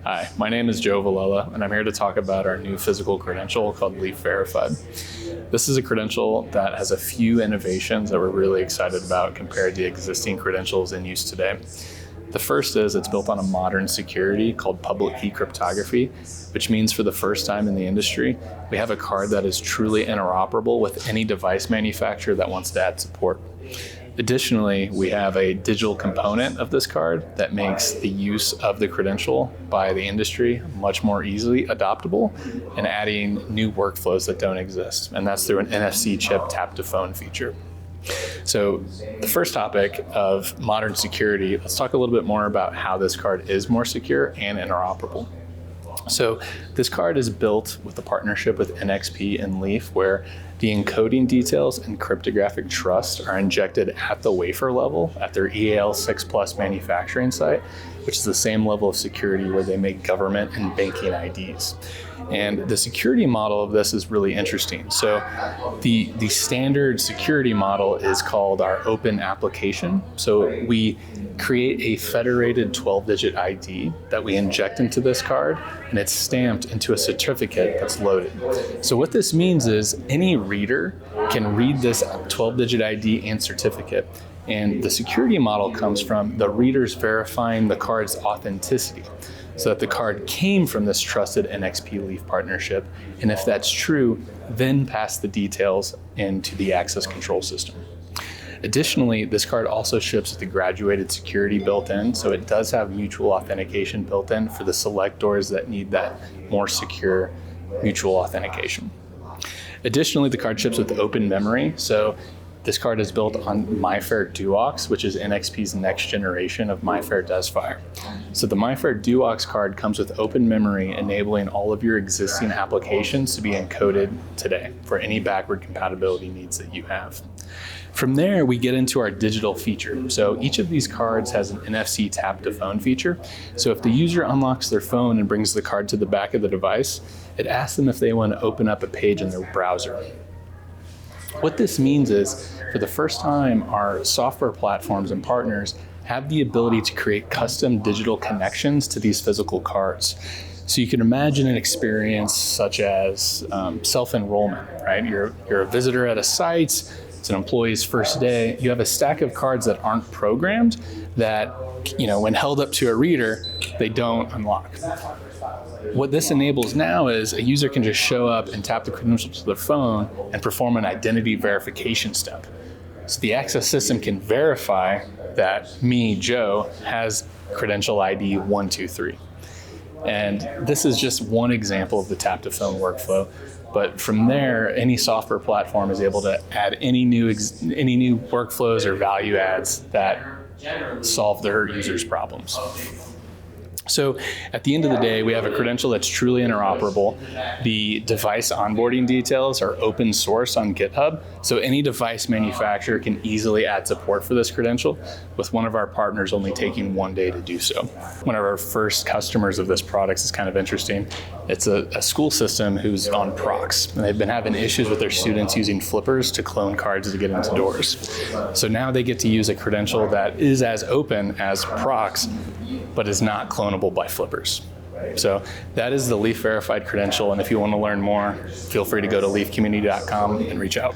Hi, my name is Joe Villela, and I'm here to talk about our new physical credential called Leaf Verified. This is a credential that has a few innovations that we're really excited about compared to existing credentials in use today. The first is it's built on a modern security called public key cryptography, which means for the first time in the industry, we have a card that is truly interoperable with any device manufacturer that wants to add support. Additionally, we have a digital component of this card that makes the use of the credential by the industry much more easily adoptable and adding new workflows that don't exist. And that's through an NFC chip tap to phone feature. So the first topic of modern security, let's talk a little bit more about how this card is more secure and interoperable. So this card is built with a partnership with NXP and Leaf, where the encoding details and cryptographic trust are injected at the wafer level at their EAL6+ manufacturing site, which is the same level of security where they make government and banking IDs. And the security model of this is really interesting. So the standard security model is called our open application. So we create a federated 12-digit ID that we inject into this card, and it's stamped into a certificate that's loaded. So what this means is any reader can read this 12-digit ID and certificate. And the security model comes from the readers verifying the card's authenticity, so that the card came from this trusted NXP Leaf partnership. And if that's true, then pass the details into the access control system. Additionally, this card also ships with the graduated security built in, so it does have mutual authentication built in for the select doors that need that more secure mutual authentication. Additionally, the card ships with open memory. So this card is built on MyFair Duox, which is NXP's next generation of MyFair DesFire. So the MyFair Duox card comes with open memory, enabling all of your existing applications to be encoded today for any backward compatibility needs that you have. From there, we get into our digital feature. So each of these cards has an NFC tap to phone feature. So if the user unlocks their phone and brings the card to the back of the device, it asks them if they want to open up a page in their browser. What this means is, for the first time, our software platforms and partners have the ability to create custom digital connections to these physical cards. So you can imagine an experience such as self-enrollment, right? You're a visitor at a site, it's an employee's first day, you have a stack of cards that aren't programmed that, when held up to a reader, they don't unlock. What this enables now is a user can just show up and tap the credential to their phone and perform an identity verification step. So the access system can verify that me, Joe, has credential ID 123. And this is just one example of the tap to phone workflow. But from there, any software platform is able to add any new workflows or value adds that solve their users' problems. So at the end of the day, we have a credential that's truly interoperable. The device onboarding details are open source on GitHub, so any device manufacturer can easily add support for this credential, with one of our partners only taking 1 day to do so. One of our first customers of this product is kind of interesting. It's a school system who's on prox, and they've been having issues with their students using flippers to clone cards to get into doors. So now they get to use a credential that is as open as prox, but is not clonable by flippers. So that is the Leaf Verified credential, and if you want to learn more, feel free to go to leafcommunity.com and reach out.